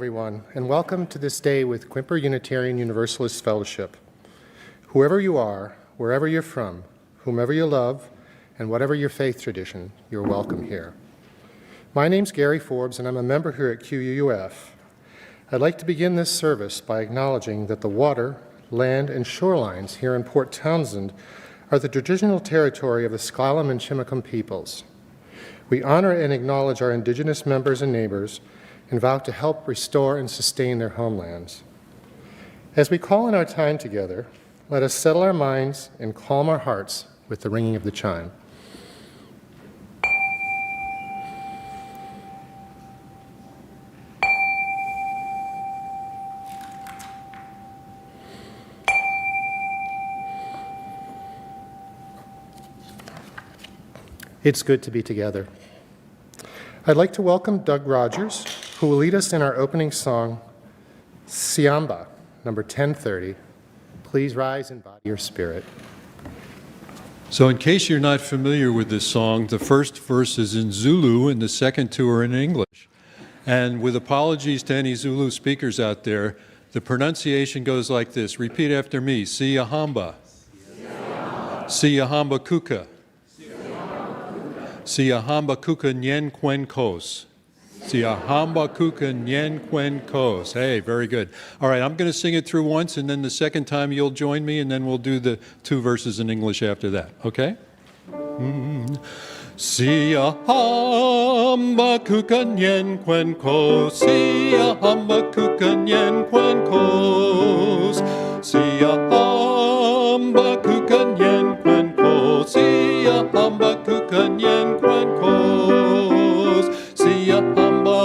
everyone, and welcome to this day with Quimper Unitarian Universalist Fellowship. Whoever you are, wherever you're from, whomever you love, and whatever your faith tradition, you're welcome here. My name's Gary Forbes, and I'm a member here at QUUF. I'd like to begin this service by acknowledging that the water, land, and shorelines here in Port Townsend are the traditional territory of the Sklallam and Chimacum peoples. We honor and acknowledge our indigenous members and neighbors and vow to help restore and sustain their homelands. As we call in our time together, let us settle our minds and calm our hearts with the ringing of the chime. It's good to be together. I'd like to welcome Doug Rodgers, who will lead us in our opening song, Siyahamba, number 1030. Please rise and body your spirit. So in case you're not familiar with this song, the first verse is in Zulu and the second two are in English. And with apologies to any Zulu speakers out there, the pronunciation goes like this. Repeat after me. Siyahamba. Siyahamba kuka. Siyahamba kuka nyen kwen kos. Siyahamba kuka nyen kwen kos. Hey, very good. All right, I'm going to sing it through once, and then the second time you'll join me, and then we'll do the two verses in English after that, okay? Siyahamba kuka nyen kwen kos. Siyahamba kuka nyen kwen kos. Siyahamba kuka nyen kwen kos. Siyahamba kuka nyen kwen kos. Siyahamba,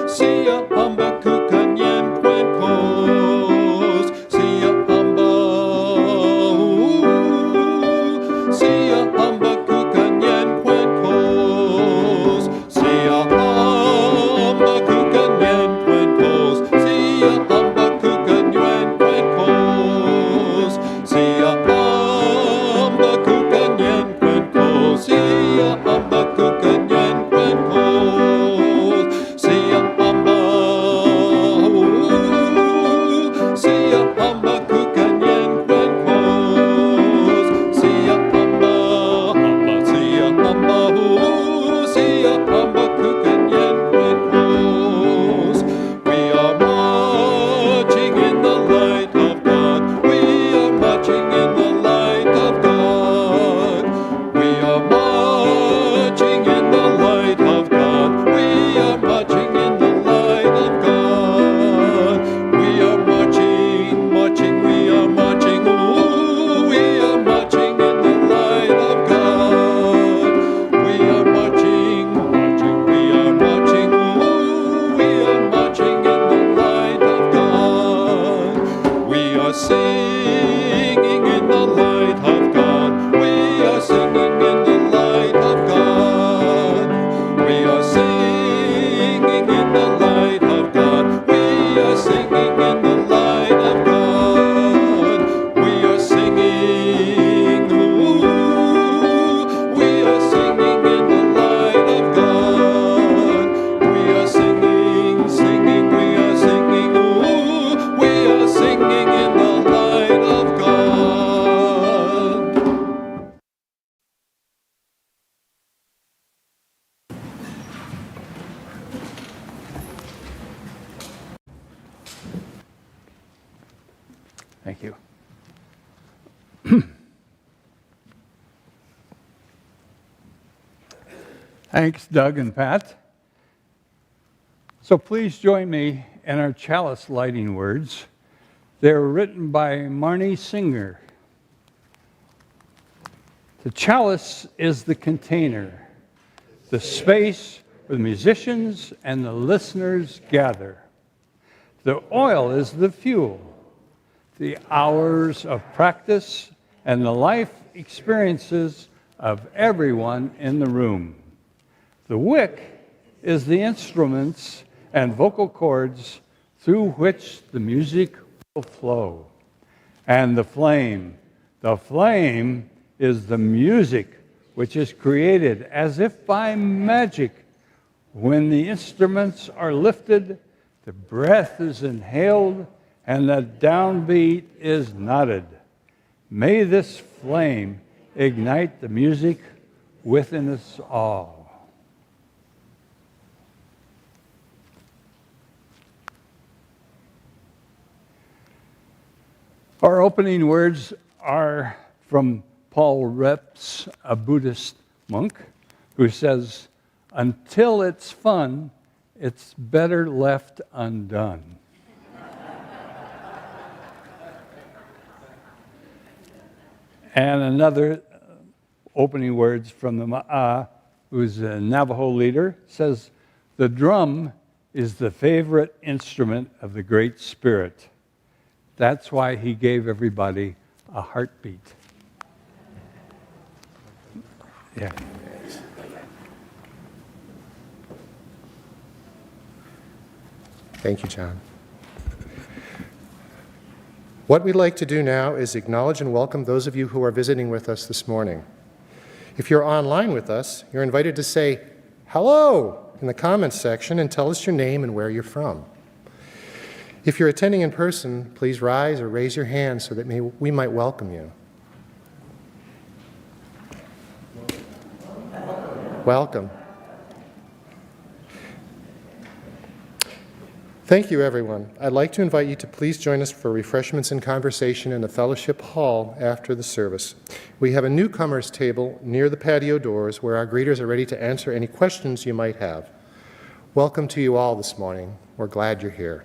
Siyahamba kuka nyen kwen kos. Siyahamba, Siyahamba kuka nyen kwen kos. Siyahamba kuka nyen kwen kos. Siyahamba kuka nyen kwen kos. Siyahamba kuka nyen kwen kos. Siyahamba kuka nyen kwen kos. Siyahamba, Siyahamba kuka nyen kwen kos. Siyahamba, Siyahamba, Siyahamba kuka nyen kwen kos. We are marching in the light of God. We are marching in the light of God. We are marching in the light of God. We are marching in the light of God. We are marching, marching, we are marching. Ooh, we are marching in the light of God. We are marching, marching, we are marching. Ooh, we are marching in the light of God. We are singing in the light of God. We are singing in the light of God. We are singing in the light of God. We are singing in the light of God. We are singing, ooh, we are singing in the light of God. We are singing, singing, we are singing, ooh, we are singing in the light of God. Thank you. Thanks, Doug and Pat. So please join me in our chalice lighting words. They're written by Marnie Singer. The chalice is the container, the space where the musicians and the listeners gather. The oil is the fuel, the hours of practice and the life experiences of everyone in the room. The wick is the instruments and vocal cords through which the music will flow. And the flame is the music which is created as if by magic When the instruments are lifted, the breath is inhaled, and the downbeat is nodded. May this flame ignite the music within us all. Our opening words are from Paul Reps, a Buddhist monk, who says, "Until it's fun, it's better left undone." And another opening words from the Ma'a, who's a Navajo leader, says, "The drum is the favorite instrument of the Great Spirit. That's why he gave everybody a heartbeat." Yeah. Thank you, John. What we'd like to do now is acknowledge and welcome those of you who are visiting with us this morning. If you're online with us, you're invited to say hello in the comments section and tell us your name and where you're from. If you're attending in person, please rise or raise your hand so that we might welcome you. Welcome. Thank you, everyone. I'd like to invite you to please join us for refreshments and conversation in the fellowship hall after the service. We have a newcomers table near the patio doors where our greeters are ready to answer any questions you might have. Welcome to you all this morning. We're glad you're here.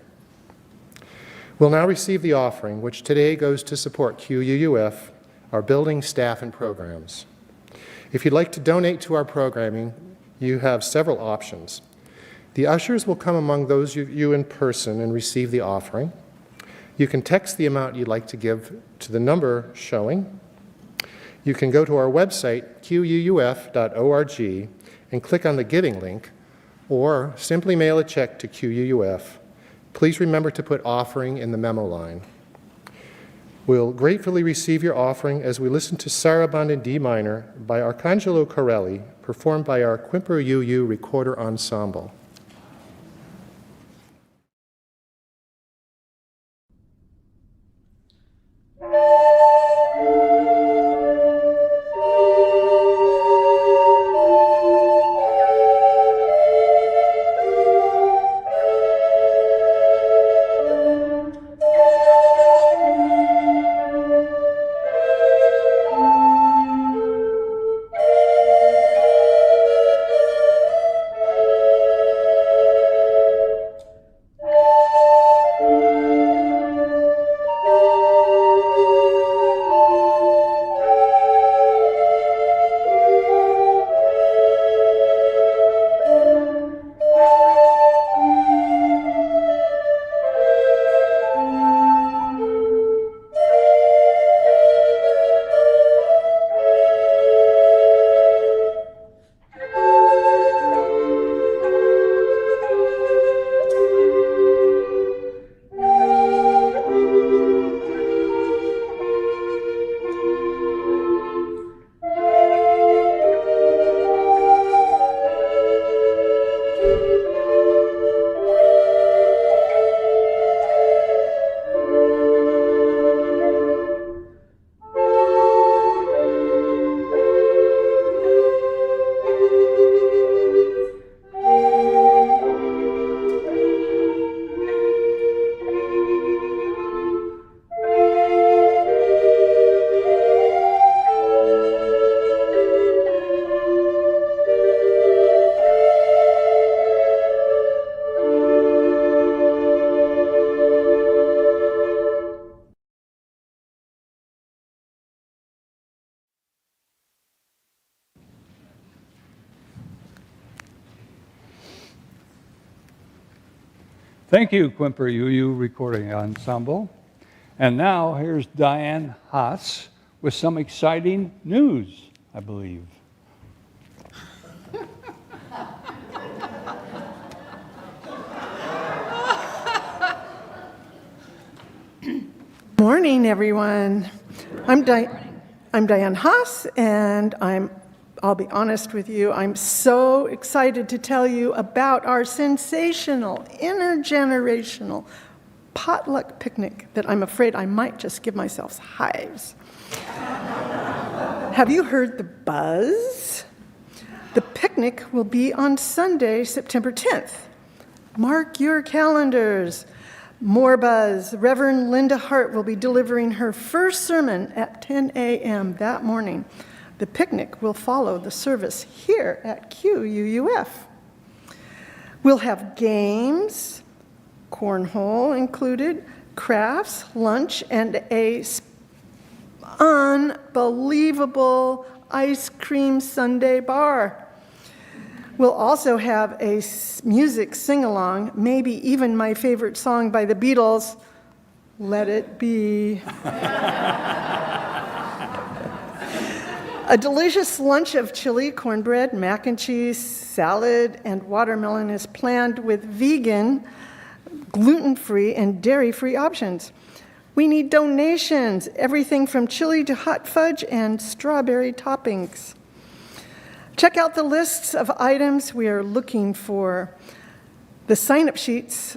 We'll now receive the offering, which today goes to support QUUF, our building, staff, and programs. If you'd like to donate to our programming, you have several options. The ushers will come among those of you in person and receive the offering. You can text the amount you'd like to give to the number showing. You can go to our website, QUUF.org, and click on the giving link, or simply mail a check to QUUF. Please remember to put offering in the memo line. We'll gratefully receive your offering as we listen to Sarabande in D minor by Arcangelo Corelli, performed by our Quimper UU Recorder Ensemble. Thank you, Quimper UU Recording Ensemble. And now here's Diane Haas with some exciting news, I believe. Morning, everyone. I'm Diane Haas, and I'm I'll be honest with you, I'm so excited to tell you about our sensational, intergenerational potluck picnic that I'm afraid I might just give myself hives. Have you heard the buzz? The picnic will be on Sunday, September 10th. Mark your calendars. More buzz. Reverend Linda Hart will be delivering her first sermon at 10 a.m. that morning. The picnic will follow the service here at QUUF. We'll have games, cornhole included, crafts, lunch, and a unbelievable ice cream sundae bar. We'll also have a music sing-along, maybe even my favorite song by the Beatles, Let It Be. A delicious lunch of chili, cornbread, mac and cheese, salad, and watermelon is planned with vegan, gluten-free, and dairy-free options. We need donations, everything from chili to hot fudge and strawberry toppings. Check out the lists of items we are looking for. The sign-up sheets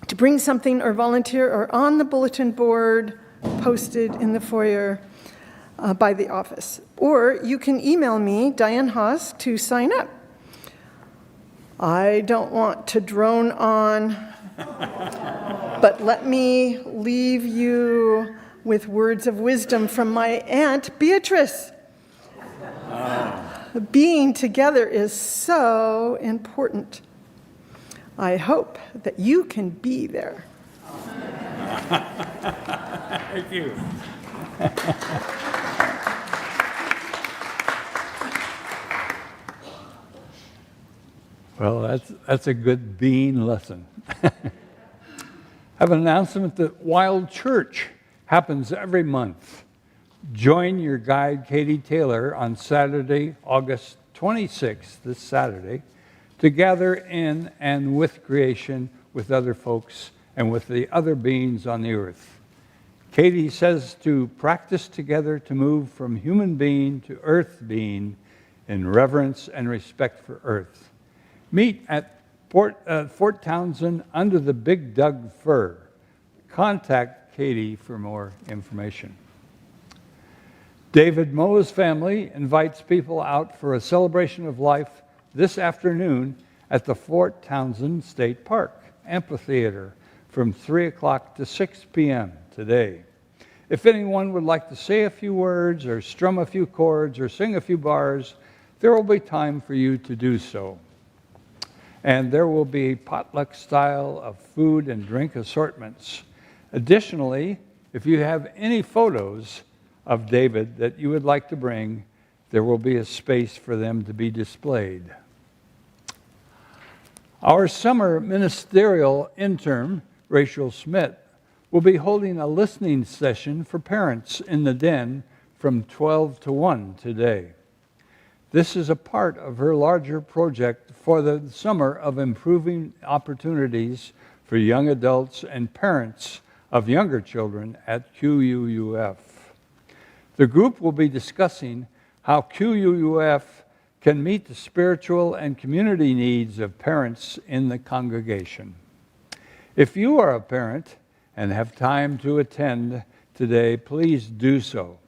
to bring something or volunteer are on the bulletin board posted in the foyer by the office. Or you can email me, Diane Haas, to sign up. I don't want to drone on, but let me leave you with words of wisdom from my Aunt Beatrice. Being together is so important. I hope that you can be there. Thank you. Well, that's a good bean lesson. I have an announcement that Wild Church happens every month. Join your guide, Katie Taylor, on Saturday, August 26th, this Saturday, to gather in and with creation, with other folks, and with the other beings on the earth. Katie says to practice together to move from human being to earth being in reverence and respect for earth. Meet at Fort Tompson under the Big Doug Fir. Contact Katie for more information. David Moe's family invites people out for a celebration of life this afternoon at the Fort Tompson State Park Amphitheater from 3 o'clock to 6 p.m. today. If anyone would like to say a few words or strum a few chords or sing a few bars, there will be time for you to do so. And there will be potluck style of food and drink assortments. Additionally, if you have any photos of David that you would like to bring, there will be a space for them to be displayed. Our summer ministerial intern, Rachel Schmidt, will be holding a listening session for parents in the den from 12 to 1 today. This is a part of her larger project for the summer of improving opportunities for young adults and parents of younger children at QUUF. The group will be discussing how QUUF can meet the spiritual and community needs of parents in the congregation. If you are a parent and have time to attend today, please do so.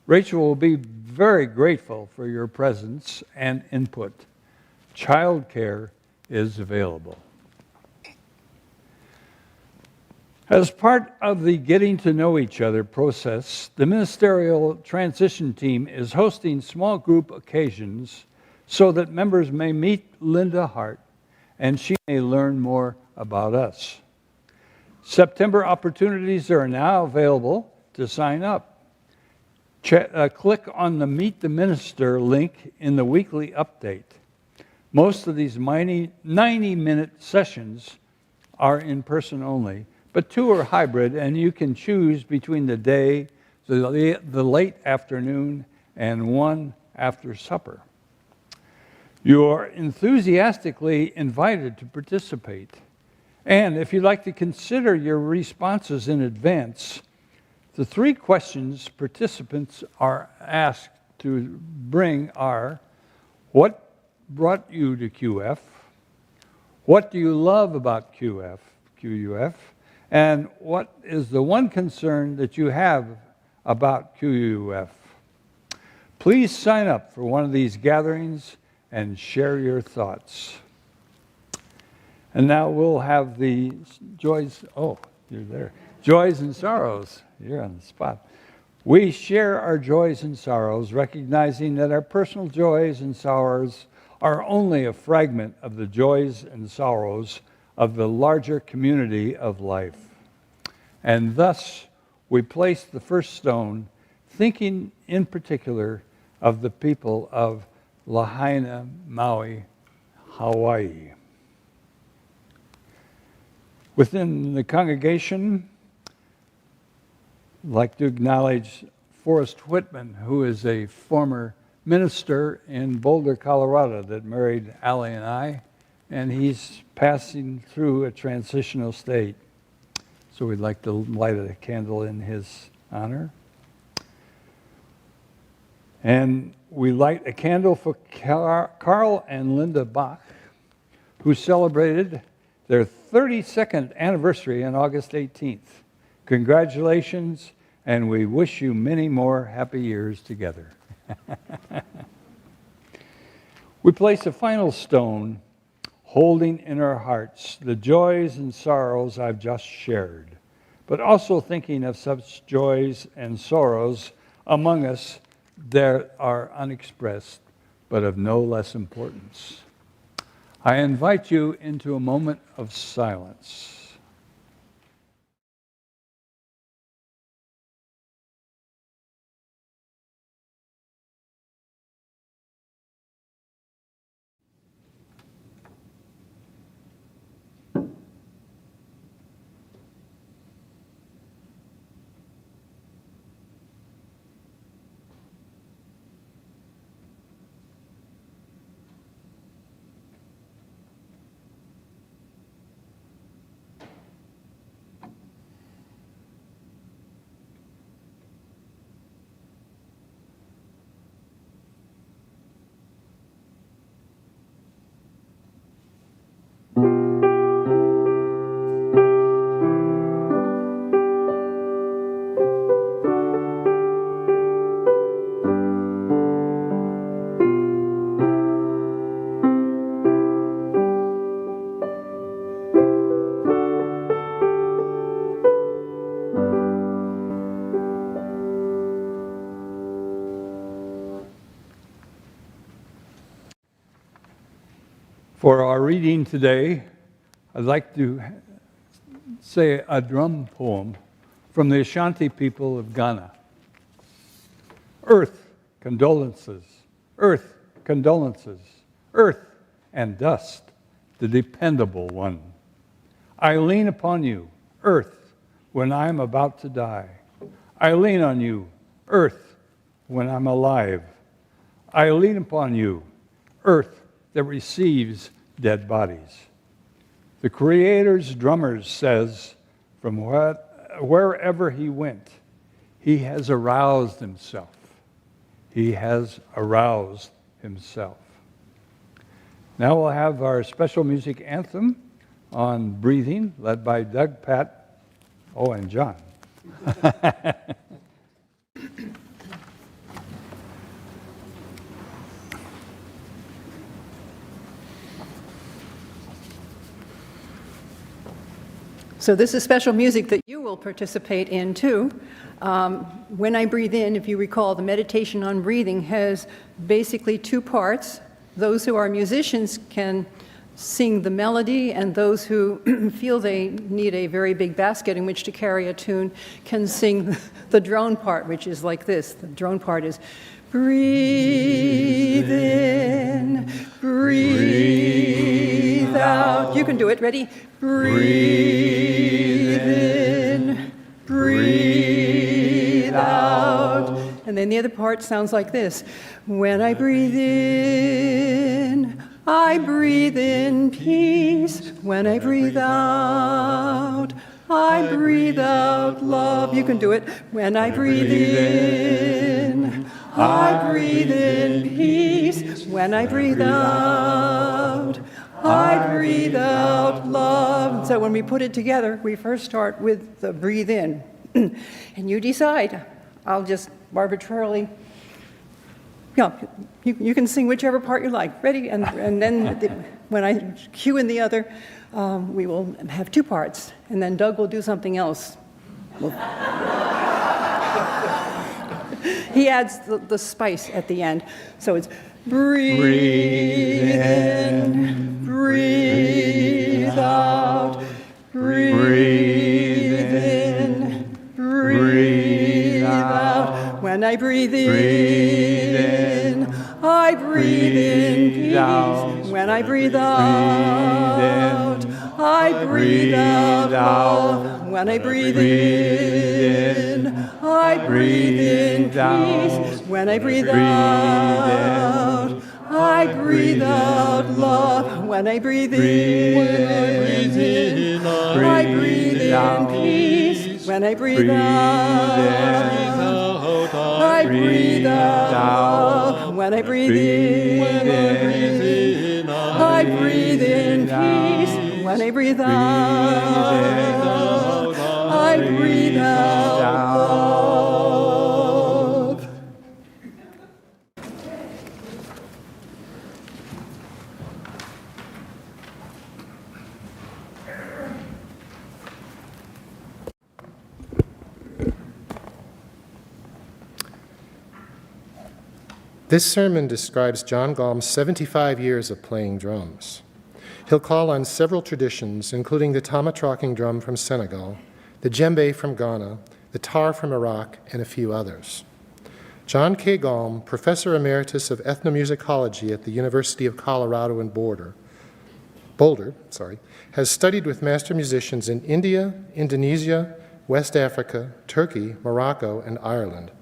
Rachel will be very grateful for your presence and input. Childcare is available. As part of the getting to know each other process, the ministerial transition team is hosting small group occasions so that members may meet Linda Hart and she may learn more about us. September opportunities are now available to sign up. Click on the Meet the Minister link in the weekly update. Most of these 90-minute sessions are in person only, but 2 are hybrid, and you can choose between the day, the late afternoon, and 1 after supper. You are enthusiastically invited to participate. And if you'd like to consider your responses in advance, the 3 questions participants are asked to bring are: what brought you to QF? What do you love about QUF? And what is the one concern that you have about QUF? Please sign up for one of these gatherings and share your thoughts. And now we'll have the joys, oh, you're there. Joys and sorrows, you're on the spot. We share our joys and sorrows, recognizing that our personal joys and sorrows are only a fragment of the joys and sorrows of the larger community of life. And thus, we place the first stone, thinking in particular of the people of Lahaina, Maui, Hawaii. Within the congregation, I'd like to acknowledge Forrest Whitman, who is a former minister in Boulder, Colorado, that married Allie and I, and he's passing through a transitional state. So we'd like to light a candle in his honor. And we light a candle for Carl and Linda Bach, who celebrated their 32nd anniversary on August 18th. Congratulations, and we wish you many more happy years together. We place a final stone, holding in our hearts the joys and sorrows I've just shared, but also thinking of such joys and sorrows among us that are unexpressed, but of no less importance. I invite you into a moment of silence. For our reading today, I'd like to say a drum poem from the Ashanti people of Ghana. Earth, condolences, earth, condolences, earth and dust, the dependable one. I lean upon you, earth, when I'm about to die. I lean on you, earth, when I'm alive. I lean upon you, earth that receives dead bodies. The Creator's drummer says, from wherever he went, he has aroused himself. He has aroused himself. Now we'll have our special music anthem on breathing, led by Doug, Pat, and John. So this is special music that you will participate in too. When I breathe in, if you recall, the meditation on breathing has basically two parts. Those who are musicians can sing the melody, and those who feel they need a very big basket in which to carry a tune can sing the drone part, which is like this. The drone part is breathe in, breathe out. You can do it. Ready? Breathe in, breathe out. And then the other part sounds like this. When I breathe in, I breathe in peace. When I breathe out, I breathe out love. You can do it. When I breathe in, I breathe in peace. When I breathe out, I breathe out love. So when we put it together, we first start with the breathe in. And you decide. I'll just arbitrarily, you can sing whichever part you like. Ready? And then when I cue in the other, we will have two parts. And then Doug will do something else. He adds the spice at the end. So it's breathe in, breathe out, breathe in, breathe out. When I breathe in, I breathe in peace. When I breathe out, I breathe out love. When I breathe in, I breathe in peace. When I breathe out, I breathe out love. When I breathe in, I breathe in peace. When I breathe out, I breathe out love. When I breathe in, I breathe in peace. When I breathe out, I breathe out love. This sermon describes John Galm's 75 years of playing drums. He'll call on several traditions, including the tama-talking drum from Senegal, the djembe from Ghana, the tar from Iraq, and a few others. John K. Galm, Professor Emeritus of Ethnomusicology at the University of Colorado in Boulder, has studied with master musicians in India, Indonesia, West Africa, Turkey, Morocco, and Ireland.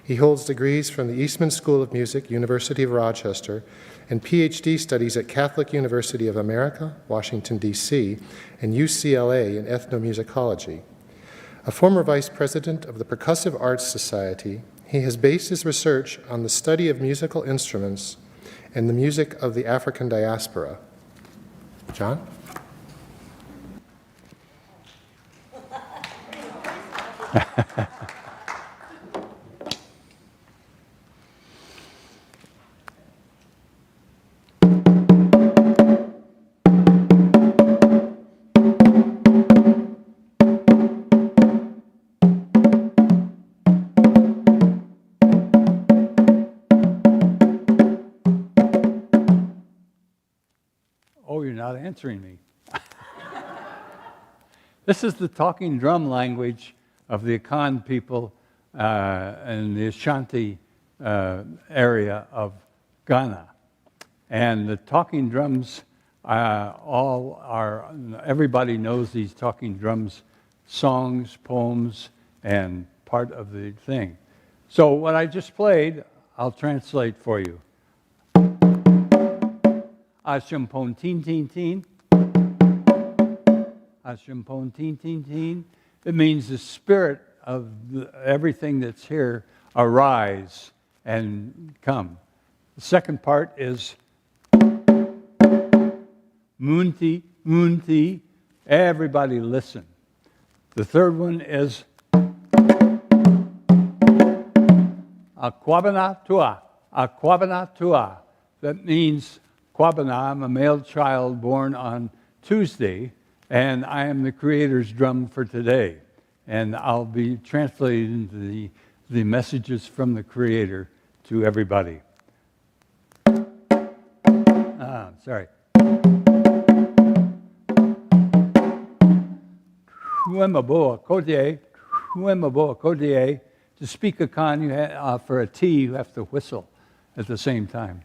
He holds degrees from the Eastman School of Music, University of Rochester, and PhD studies at Catholic University of America, Washington, D.C., and UCLA in ethnomusicology. A former vice president of the Percussive Arts Society, he has based his research on the study of musical instruments and the music of the African diaspora. John? Not answering me. This is the talking drum language of the Akan people in the Ashanti area of Ghana. And the talking drums everybody knows these talking drums, songs, poems, and part of the thing. So what I just played, I'll translate for you. Ashampon teen teen teen. Ashampon teen teen teen. It means the spirit of everything that's here arise and come. The second part is Munti Munti. Everybody listen. The third one is Akwabana Tua. Akwabana Tua. That means Kwabana, I'm a male child born on Tuesday, and I am the Creator's drum for today. And I'll be translating the messages from the Creator to everybody. Sorry. To speak Akan, for a T, you have to whistle at the same time.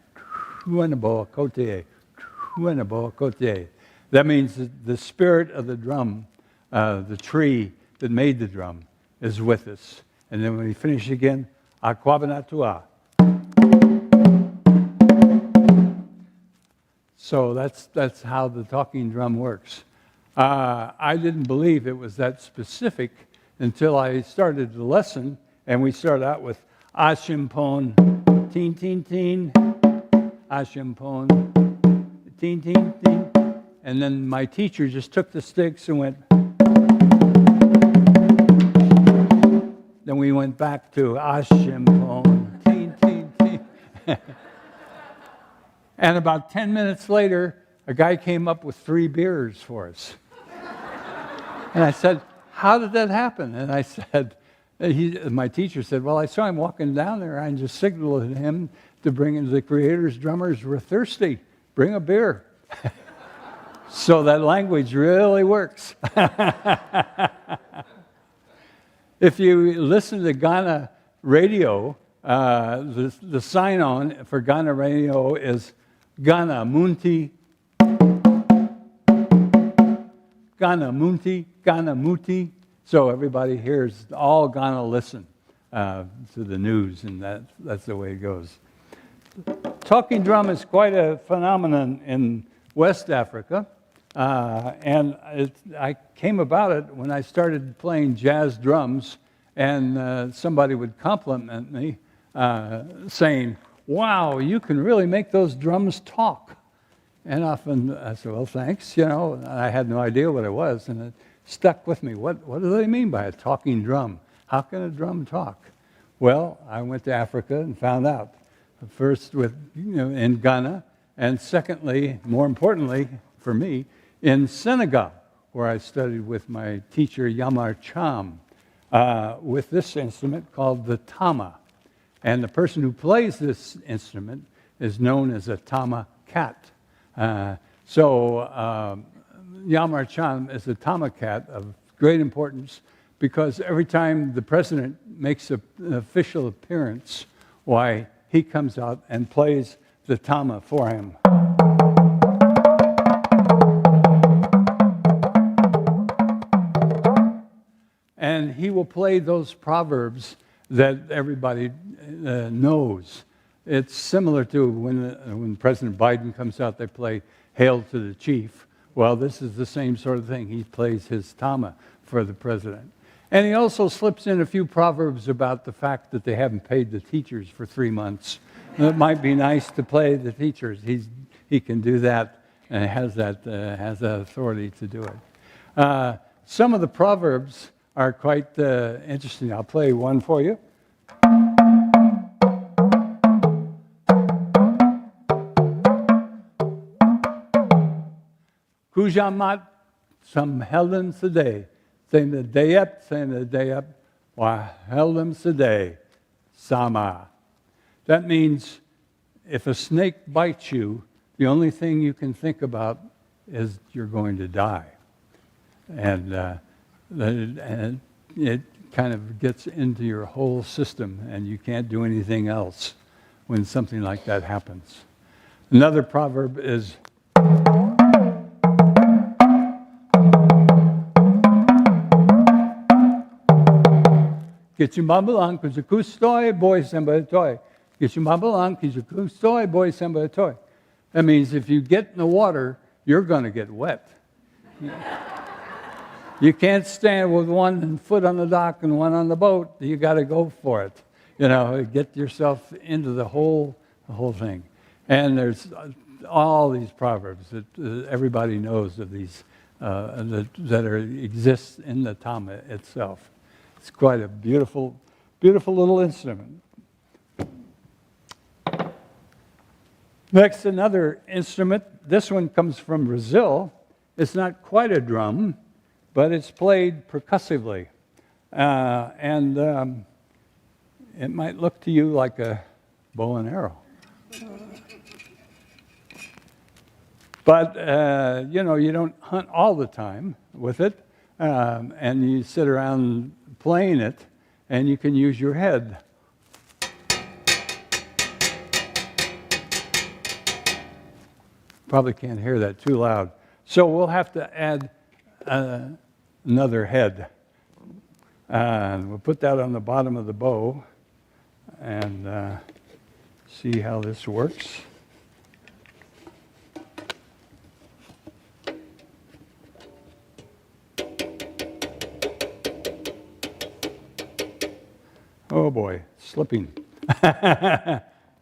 That means the spirit of the drum, the tree that made the drum, is with us. And then when we finish again, Akwabanatua. So that's how the talking drum works. I didn't believe it was that specific until I started the lesson, and we start out with Ashimpon, teen, teen, teen, Ashimpon, teen, teen, teen. And then my teacher just took the sticks and went. Then we went back to Ashimpon, teen, teen, teen. And about 10 minutes later, a guy came up with 3 beers for us. And I said, how did that happen? And I said, my teacher said, well, I saw him walking down there. I just signaled him to bring in the Creators drummers were thirsty. Bring a beer. So that language really works. If you listen to Ghana radio, the sign-on for Ghana radio is Ghana Munti, Ghana Munti, Ghana Muti. So everybody hears, all Ghana listen to the news, and that's the way it goes. Talking drum is quite a phenomenon in West Africa, and I came about it when I started playing jazz drums, and somebody would compliment me, saying, wow, you can really make those drums talk. And often I said, well, thanks, I had no idea what it was, and it stuck with me. What do they mean by a talking drum? How can a drum talk? Well, I went to Africa and found out. First in Ghana, and secondly, more importantly for me, in Senegal, where I studied with my teacher Yamar Cham, with this instrument called the tama. And the person who plays this instrument is known as a tama cat. So Yamar Cham is a tama cat of great importance because every time the president makes an official appearance, why, he comes out and plays the tama for him. And he will play those proverbs that everybody knows. It's similar to when President Biden comes out, they play Hail to the Chief. Well, this is the same sort of thing. He plays his tama for the president. And he also slips in a few proverbs about the fact that they haven't paid the teachers for 3 months. And it might be nice to play the teachers. He can do that and has that authority to do it. Some of the proverbs are quite interesting. I'll play one for you. Kujamat some Helen today. Saying the day up, why Helen today, Sama. That means if a snake bites you, the only thing you can think about is you're going to die. And it kind of gets into your whole system, and you can't do anything else when something like that happens. Another proverb is, get your mabalang because you kustoy boy samba toy. Get your mabalang because you kustoy boy samba toy. That means if you get in the water, you're going to get wet. You can't stand with one foot on the dock and one on the boat. You got to go for it. Get yourself into the whole thing. And there's all these proverbs that everybody knows of these that exist in the tama itself. It's quite a beautiful, beautiful little instrument. Next, another instrument. This one comes from Brazil. It's not quite a drum, but it's played percussively. And it might look to you like a bow and arrow. But, you don't hunt all the time with it. And you sit around playing it, and you can use your head. Probably can't hear that too loud. So we'll have to add another head. We'll put that on the bottom of the bow and see how this works. Oh boy, slipping.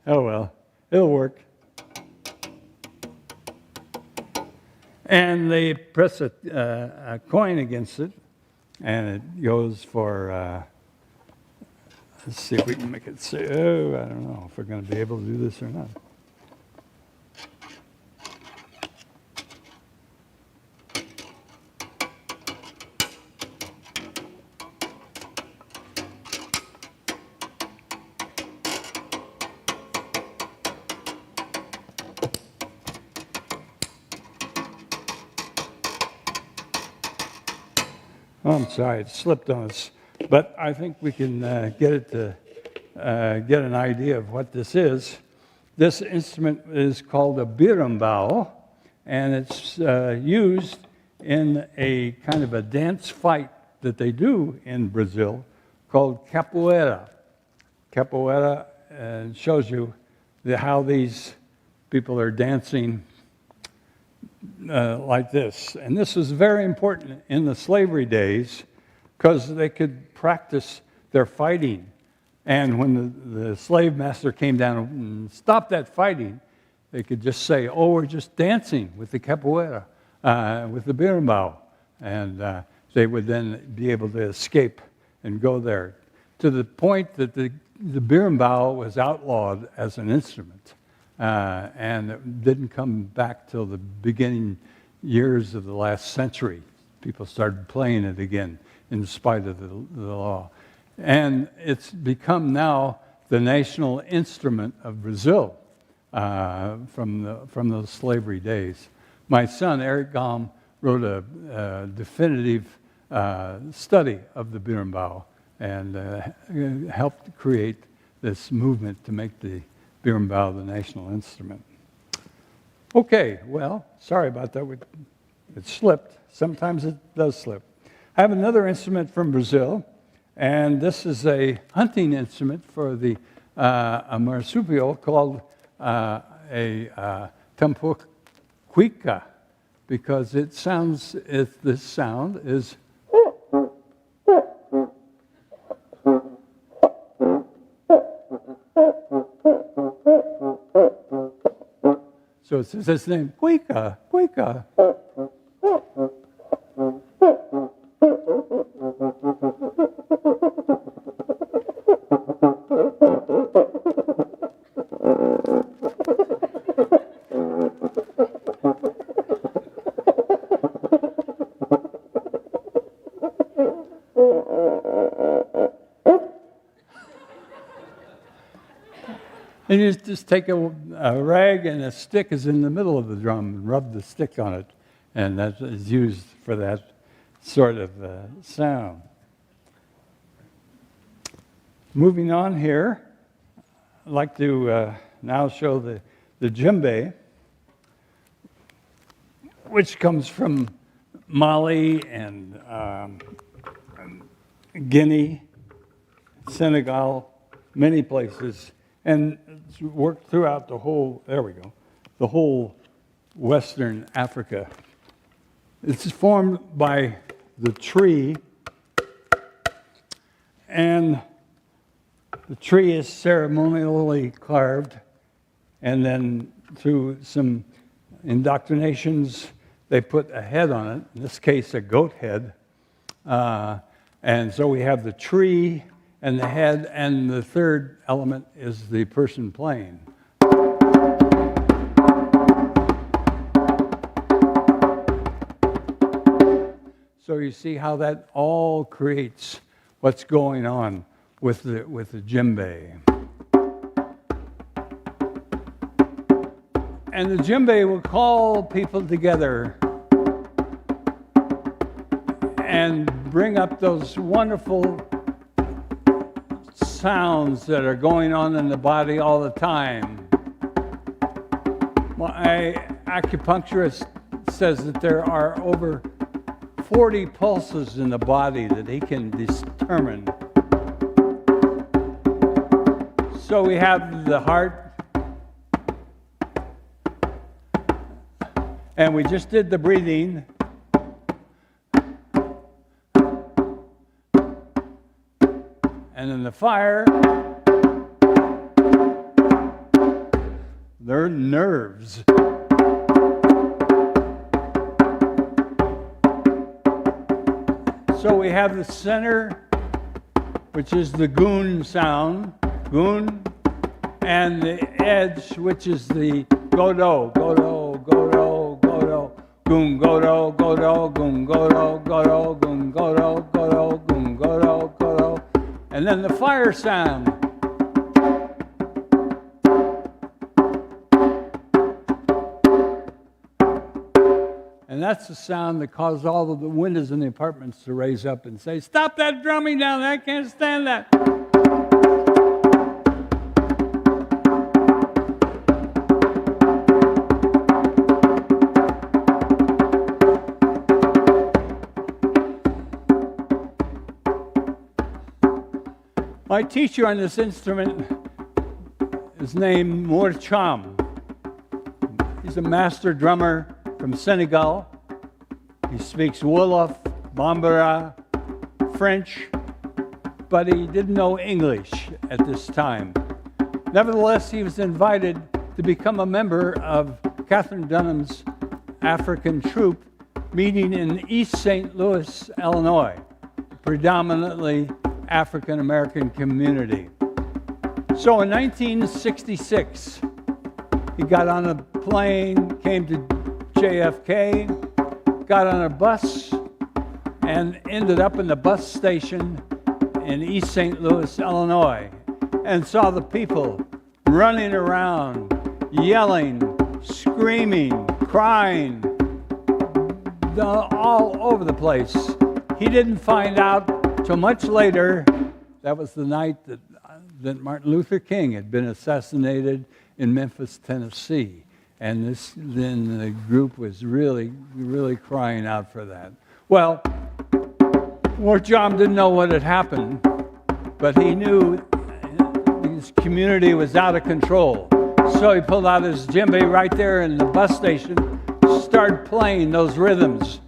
Oh well, it'll work. And they press a coin against it, and it goes for, let's see if we can make it say, oh, I don't know if we're going to be able to do this or not. Oh, I'm sorry, it slipped on us. But I think we can get it to get an idea of what this is. This instrument is called a berimbau, and it's used in a kind of a dance fight that they do in Brazil called capoeira. Capoeira shows you how these people are dancing like this. And this was very important in the slavery days because they could practice their fighting. And when the slave master came down and stopped that fighting, they could just say, oh, we're just dancing with the capoeira, with the berimbau. And they would then be able to escape and go there, to the point that the berimbau was outlawed as an instrument. And it didn't come back till the beginning years of the last century. People started playing it again in spite of the law. And it's become now the national instrument of Brazil from those slavery days. My son, Eric Galm, wrote a definitive study of the berimbau and helped create this movement to make the berimbau the national instrument. Okay, well, sorry about that. It slipped. Sometimes it does slip. I have another instrument from Brazil, and this is a hunting instrument for the a marsupial called a tampuquica, because this sound is so it's his name, Cuica, Cuica. And you just take a rag and a stick is in the middle of the drum and rub the stick on it. And that is used for that sort of sound. Moving on here, I'd like to now show the djembe, which comes from Mali and Guinea, Senegal, many places. And it's worked throughout the whole, the whole Western Africa. It's formed by the tree, and the tree is ceremonially carved, and then through some indoctrinations, they put a head on it, in this case, a goat head. And so we have the tree and the head, and the third element is the person playing. So you see how that all creates what's going on with the djembe. And the djembe will call people together and bring up those wonderful sounds that are going on in the body all the time. My acupuncturist says that there are over 40 pulses in the body that he can determine. So we have the heart, and we just did the breathing. And then the fire, their nerves. So we have the center, which is the goon sound, goon, and the edge, which is the go-do, go-do, go-do, go-do, goon, go-do, go-do, goon, go-do, go-do, goon, go-do, go-do, goon, go-do, go-do, and then the fire sound. And that's the sound that caused all of the windows in the apartments to raise up and say, "Stop that drumming down there, I can't stand that." My teacher on this instrument is named Mour Cham. He's a master drummer from Senegal. He speaks Wolof, Bambara, French, but he didn't know English at this time. Nevertheless, he was invited to become a member of Catherine Dunham's African troupe meeting in East St. Louis, Illinois, predominantly African American community. So in 1966, he got on a plane, came to JFK, got on a bus, and ended up in the bus station in East St. Louis, Illinois, and saw the people running around, yelling, screaming, crying, all over the place. He didn't find out till much later. That was the night that Martin Luther King had been assassinated in Memphis, Tennessee. And then the group was really, really crying out for that. Well, Mour Cham didn't know what had happened, but he knew his community was out of control. So he pulled out his djembe right there in the bus station, started playing those rhythms.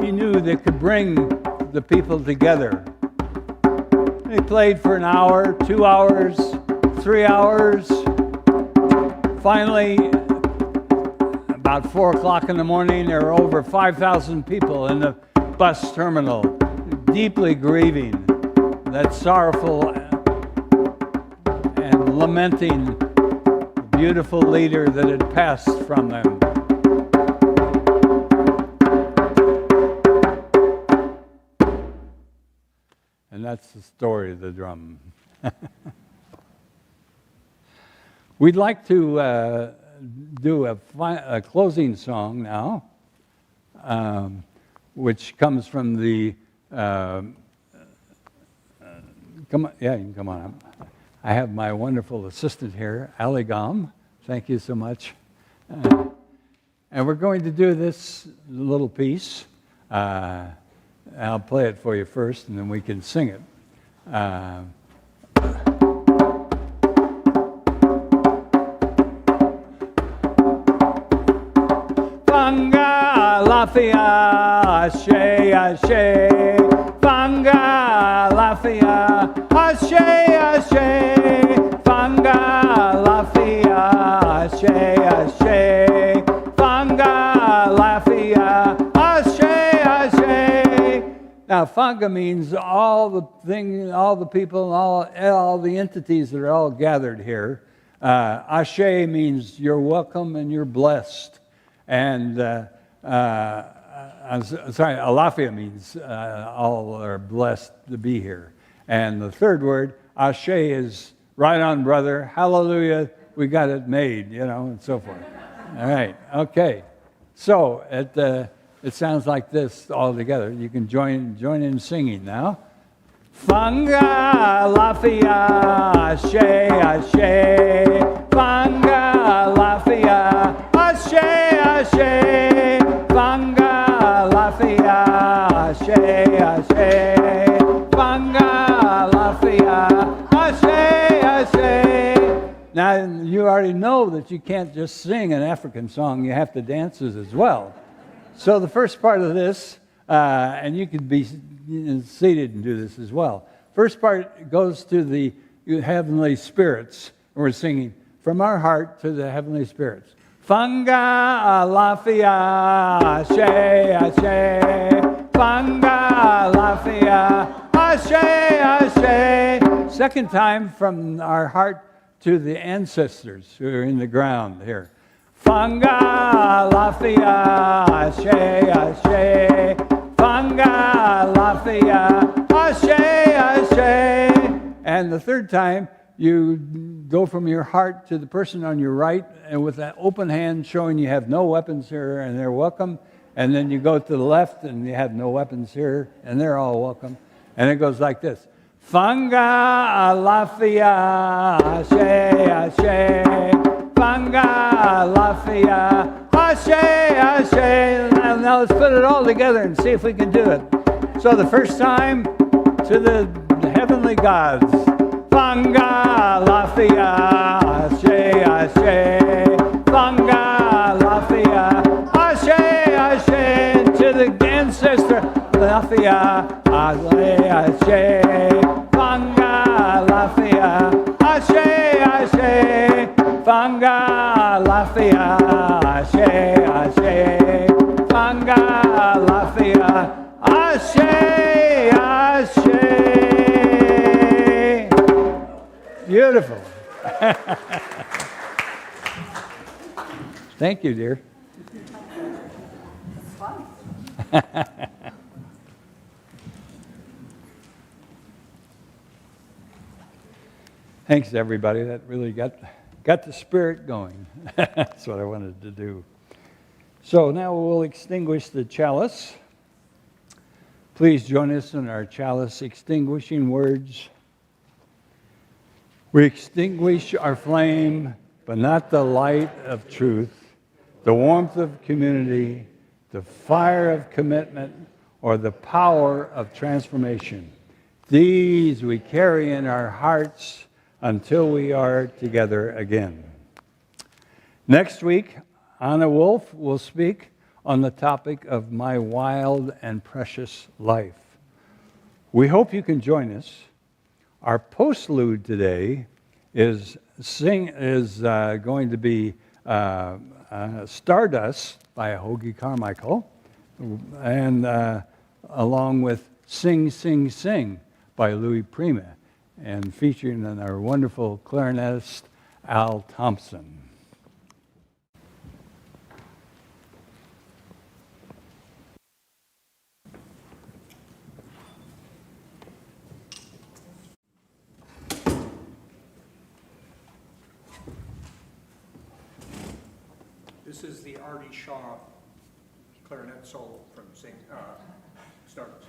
He knew they could bring the people together. He played for an hour, 2 hours, 3 hours. Finally, about 4 o'clock in the morning, there were over 5,000 people in the bus terminal, deeply grieving that sorrowful and lamenting the beautiful leader that had passed from them. And that's the story of the drum. We'd like to do a closing song now, which comes from the, come on, yeah, you can come on up. I have my wonderful assistant here, Galm. Thank you so much. And we're going to do this little piece. I'll play it for you first, and then we can sing it. Fanga, Alafia, Ashe, Ashe. Fanga, Alafia, Ashe, Ashe. Fanga, Alafia, Ashe, Ashe. Fanga, Alafia, Ashe, Ashe. Now, Fanga means all the things, all the people, all the entities that are all gathered here. Ashe means you're welcome and you're blessed. And I'm sorry, Alafia means all are blessed to be here. And the third word, Ashe, is right on, brother. Hallelujah, we got it made, and so forth. All right, okay. So it sounds like this all together. You can join in singing now. Fanga, Alafia, Ashe, Ashe. Fanga, Alafia, Ashe, Ashe. Fanga, Alafia, Ashe, Ashe. Fanga, Alafia, Ashe, Ashe. Now, you already know that you can't just sing an African song. You have to dance it as well. So the first part of this, and you could be seated and do this as well. First part goes to the heavenly spirits. And we're singing from our heart to the heavenly spirits. Fanga, Alafia, Ashe, Ashe. Fanga, Alafia, Ashe, Ashe. Second time from our heart to the ancestors who are in the ground here. Fanga, Alafia, Ashe, Ashe. Fanga, Alafia, Ashe, Ashe. And the third time, you go from your heart to the person on your right, and with that open hand showing you have no weapons here and they're welcome. And then you go to the left and you have no weapons here and they're all welcome. And it goes like this. Fanga, Alafia, Ashe, Ashe. Fanga, Alafia, Ashe, Ashe. Now let's put it all together and see if we can do it. So the first time to the heavenly gods. Fanga, Alafia, Ashe, Ashe. Fanga, Alafia, Ashe, Ashe. To the ancestor, Alafia, Ashe, Ashe. Fanga, Alafia, Ashe, Ashe. Fanga, Alafia, Ashe, Ashe. Fanga, Alafia, Ashe, Ashe. Beautiful. Thank you, dear. It's fun. Thanks, everybody. That really got the spirit going. That's what I wanted to do. So now we'll extinguish the chalice. Please join us in our chalice extinguishing words. We extinguish our flame, but not the light of truth, the warmth of community, the fire of commitment, or the power of transformation. These we carry in our hearts until we are together again. Next week, Anna Wolf will speak on the topic of my wild and precious life. We hope you can join us. Our postlude today is going to be Stardust by Hoagie Carmichael, and along with Sing, Sing, Sing by Louis Prima, and featuring our wonderful clarinetist, Al Tompson. This is the Artie Shaw clarinet solo from Stardust.